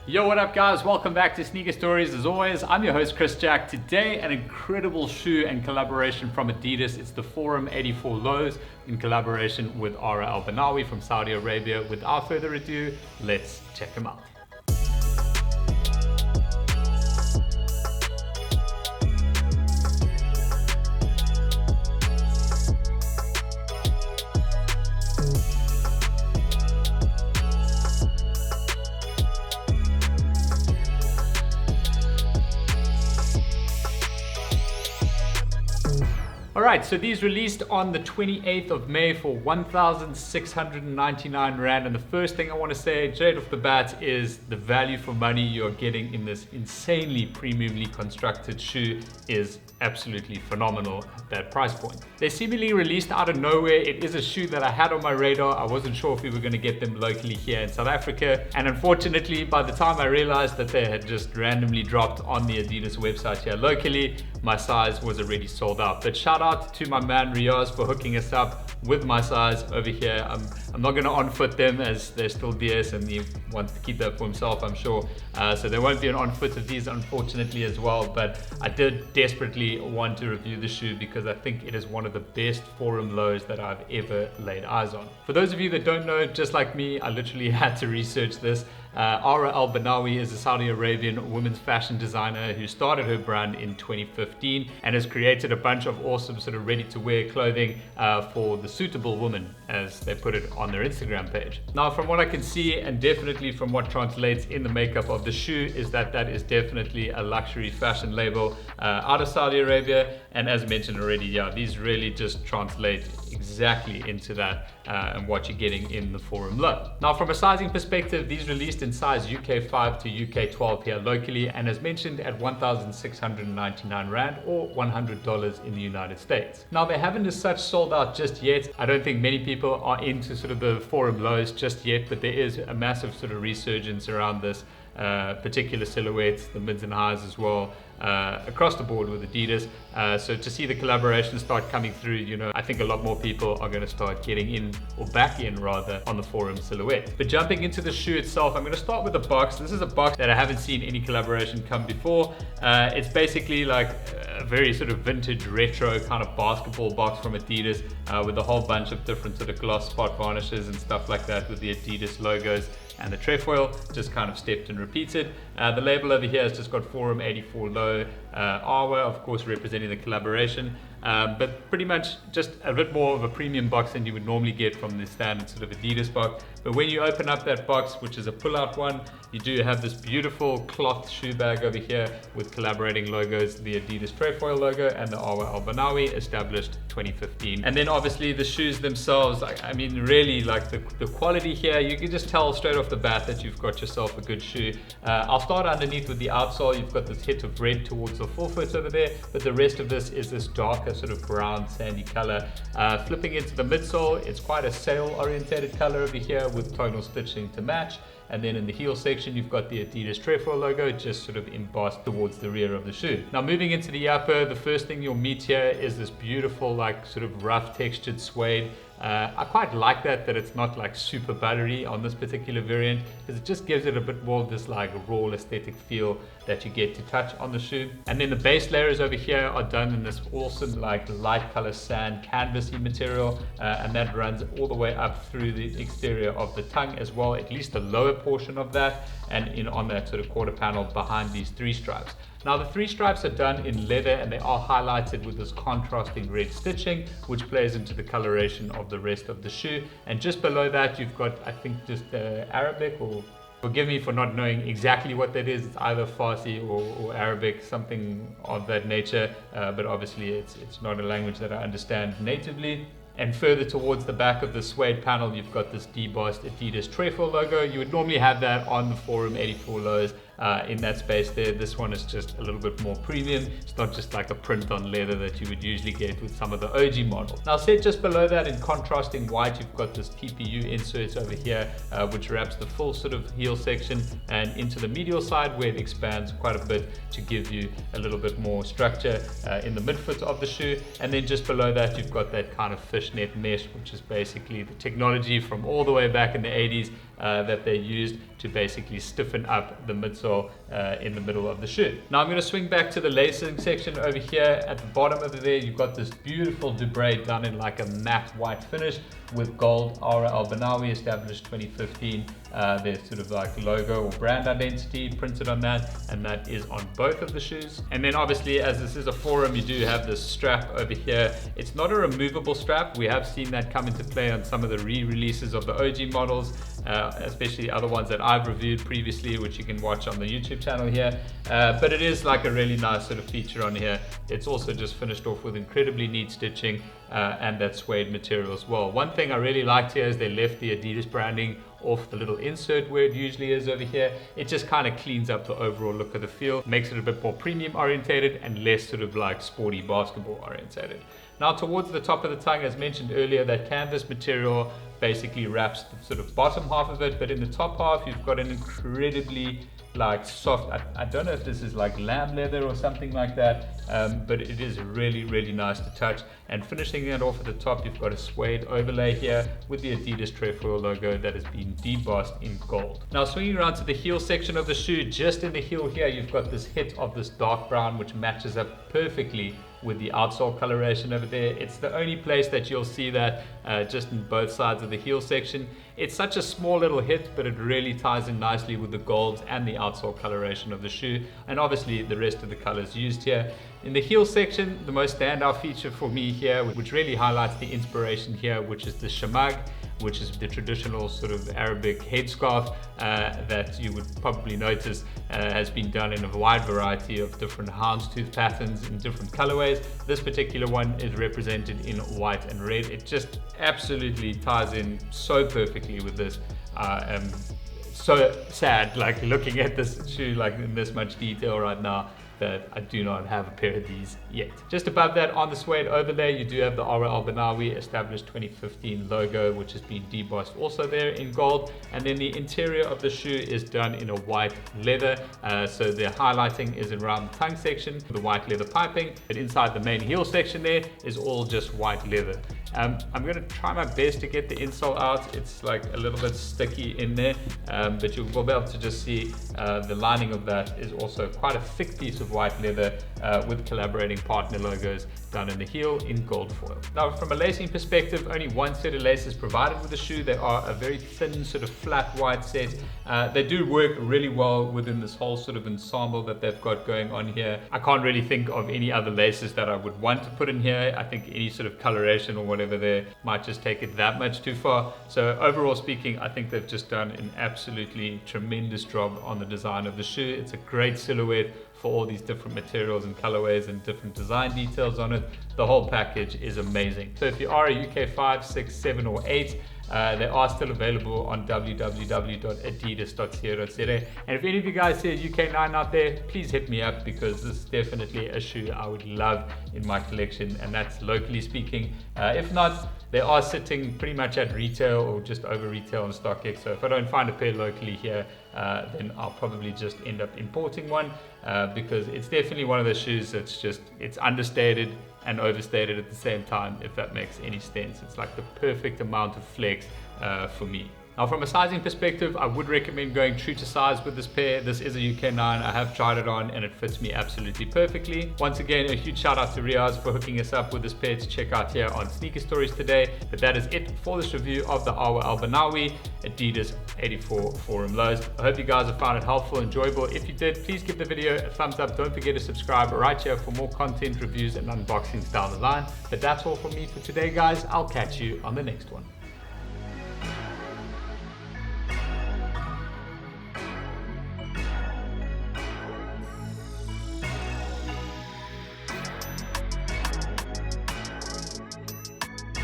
Yo, what up guys? Welcome back to Sneaker Stories. As always, I'm your host Chris Jack. Today, an incredible shoe and collaboration from Adidas. It's the Forum 84 Lows in collaboration with Arwa Al Banawi from Saudi Arabia. Without further ado, let's check them out. Alright, so these released on the 28th of May for 1,699 Rand. And the first thing I want to say straight off the bat is the value for money you're getting in this insanely premiumly constructed shoe is absolutely phenomenal at that price point. They seemingly released out of nowhere. It is a shoe that I had on my radar. I wasn't sure if we were going to get them locally here in South Africa. And unfortunately, by the time I realized that they had just randomly dropped on the Adidas website here locally, my size was already sold out. But shout out to my man Riaz for hooking us up with my size over here. I'm not going to on-foot them as they're still DS and he wants to keep that for himself, I'm sure. So there won't be an on-foot of these unfortunately as well, but I did desperately want to review the shoe because I think it is one of the best Forum lows that I've ever laid eyes on. For those of you that don't know, just like me, I literally had to research this. Arwa Al Banawi is a Saudi Arabian women's fashion designer who started her brand in 2015 and has created a bunch of awesome sort of ready-to-wear clothing for the suitable woman, as they put it on their Instagram page. Now, from what I can see, and definitely from what translates in the makeup of the shoe, is that is definitely a luxury fashion label out of Saudi Arabia. And as mentioned already, yeah, these really just translate exactly into that and what you're getting in the Forum low. Now, from a sizing perspective, these released in size UK 5 to UK 12 here locally, and as mentioned at 1,699 Rand or $100 in the United States. Now, they haven't as such sold out just yet. I don't think many people are into sort of the Forum lows just yet, but there is a massive sort of resurgence around this particular silhouettes, the mids and highs as well, across the board with Adidas. So to see the collaboration start coming through, you know, I think a lot more people are going to start getting in, or back in rather, on the Forum silhouette. But jumping into the shoe itself, I'm going to start with the box. This is a box that I haven't seen any collaboration come before. It's basically like a very sort of vintage retro kind of basketball box from Adidas with a whole bunch of different sort of gloss spot varnishes and stuff like that with the Adidas logos. And the trefoil just kind of stepped and repeated. The label over here has just got Forum 84 Low, Arwa, of course, representing the collaboration. But pretty much just a bit more of a premium box than you would normally get from the standard sort of Adidas box. But when you open up that box, which is a pull-out one, you do have this beautiful cloth shoe bag over here with collaborating logos, the Adidas trefoil logo and the Arwa Al Banawi, established 2015. And then obviously the shoes themselves, I mean, really like the quality here, you can just tell straight off the bat that you've got yourself a good shoe. I'll start underneath with the outsole. You've got this hit of red towards the forefoot over there, but the rest of this is this darker sort of brown sandy color. Flipping into the midsole, it's quite a sail orientated color over here with tonal stitching to match. And then in the heel section, you've got the Adidas trefoil logo just sort of embossed towards the rear of the shoe. Now, moving into the upper, the first thing you'll meet here is this beautiful, like sort of rough textured suede. I quite like that it's not like super buttery on this particular variant, because it just gives it a bit more of this like raw aesthetic feel that you get to touch on the shoe. And then the base layers over here are done in this awesome like light color sand canvasy material, and that runs all the way up through the exterior of the tongue as well, at least the lower portion of that, and in on that sort of quarter panel behind these three stripes. Now, the three stripes are done in leather and they are highlighted with this contrasting red stitching, which plays into the coloration of the rest of the shoe. And just below that, you've got, I think, just Arabic, or forgive me for not knowing exactly what that is. It's either Farsi or Arabic, something of that nature. But obviously, it's not a language that I understand natively. And further towards the back of the suede panel, you've got this debossed Adidas trefoil logo. You would normally have that on the Forum 84 lows in that space there. This one is just a little bit more premium. It's not just like a print on leather that you would usually get with some of the OG models. Now, set just below that in contrasting white, you've got this TPU insert over here, which wraps the full sort of heel section and into the medial side, where it expands quite a bit to give you a little bit more structure in the midfoot of the shoe. And then just below that, you've got that kind of fishnet mesh, which is basically the technology from all the way back in the 80s that they used to basically stiffen up the midsole in the middle of the shoe. Now I'm going to swing back to the lacing section over here. At the bottom of there, you've got this beautiful debray done in like a matte white finish with gold. Arwa Al Banawi, established 2015. There's sort of like logo or brand identity printed on that, and that is on both of the shoes. And then obviously, as this is a forum, you do have this strap over here. It's not a removable strap. We have seen that come into play on some of the re-releases of the OG models, especially other ones that I've reviewed previously, which you can watch on the YouTube channel here. But it is like a really nice sort of feature on here. It's also just finished off with incredibly neat stitching and that suede material as well. One thing I really liked here is they left the Adidas branding off the little insert where it usually is over here. It just kind of cleans up the overall look of the feel, makes it a bit more premium orientated and less sort of like sporty basketball orientated. Now towards the top of the tongue, as mentioned earlier, that canvas material basically wraps the sort of bottom half of it, but in the top half you've got an incredibly like soft, I don't know if this is like lamb leather or something like that, but it is really nice to touch. And finishing it off at the top, you've got a suede overlay here with the Adidas trefoil logo that has been debossed in gold. Now swinging around to the heel section of the shoe, just in the heel here you've got this hit of this dark brown which matches up perfectly with the outsole coloration over there. It's the only place that you'll see that just in both sides of the heel section. It's such a small little hit, but it really ties in nicely with the golds and the outsole coloration of the shoe, and obviously the rest of the colors used here. In the heel section, the most standout feature for me here, which really highlights the inspiration here, which is the shamag, which is the traditional sort of Arabic headscarf that you would probably notice has been done in a wide variety of different houndstooth patterns in different colorways. This particular one is represented in white and red. It just absolutely ties in so perfectly with this. I'm so sad like looking at this shoe like in this much detail right now, that I do not have a pair of these yet. Just above that on the suede overlay, you do have the Arwa Al Banawi established 2015 logo, which has been debossed also there in gold. And then the interior of the shoe is done in a white leather. So the highlighting is around the tongue section, the white leather piping, but inside the main heel section there is all just white leather. I'm going to try my best to get the insole out. It's like a little bit sticky in there, but you will be able to just see the lining of that is also quite a thick piece of white leather with collaborating partner logos done in the heel in gold foil. Now from a lacing perspective, only one set of laces provided with the shoe. They are a very thin sort of flat white set. They do work really well within this whole sort of ensemble that they've got going on here. I can't really think of any other laces that I would want to put in here. I think any sort of coloration or whatever there might just take it that much too far. So overall speaking, I think they've just done an absolutely tremendous job on the design of the shoe. It's a great silhouette for all these different materials and colorways and different design details on it. The whole package is amazing. So if you are a UK 5, 6, 7 or 8, they are still available on www.adidas.co.za. And if any of you guys see a UK 9 out there, please hit me up, because this is definitely a shoe I would love in my collection, and that's locally speaking. If not, they are sitting pretty much at retail or just over retail on StockX. So if I don't find a pair locally here, then I'll probably just end up importing one, because it's definitely one of those shoes that's just, it's understated and overstated at the same time, if that makes any sense. It's like the perfect amount of flex for me. Now from a sizing perspective, I would recommend going true to size with this pair. This is a UK 9. I have tried it on and it fits me absolutely perfectly. Once again, a huge shout out to Riaz for hooking us up with this pair to check out here on Sneaker Stories today. But that is it for this review of the Arwa Al Banawi Adidas 84 Forum Lows. I hope you guys have found it helpful, enjoyable. If you did, please give the video a thumbs up. Don't forget to subscribe right here for more content, reviews and unboxings down the line. But that's all from me for today, guys. I'll catch you on the next one.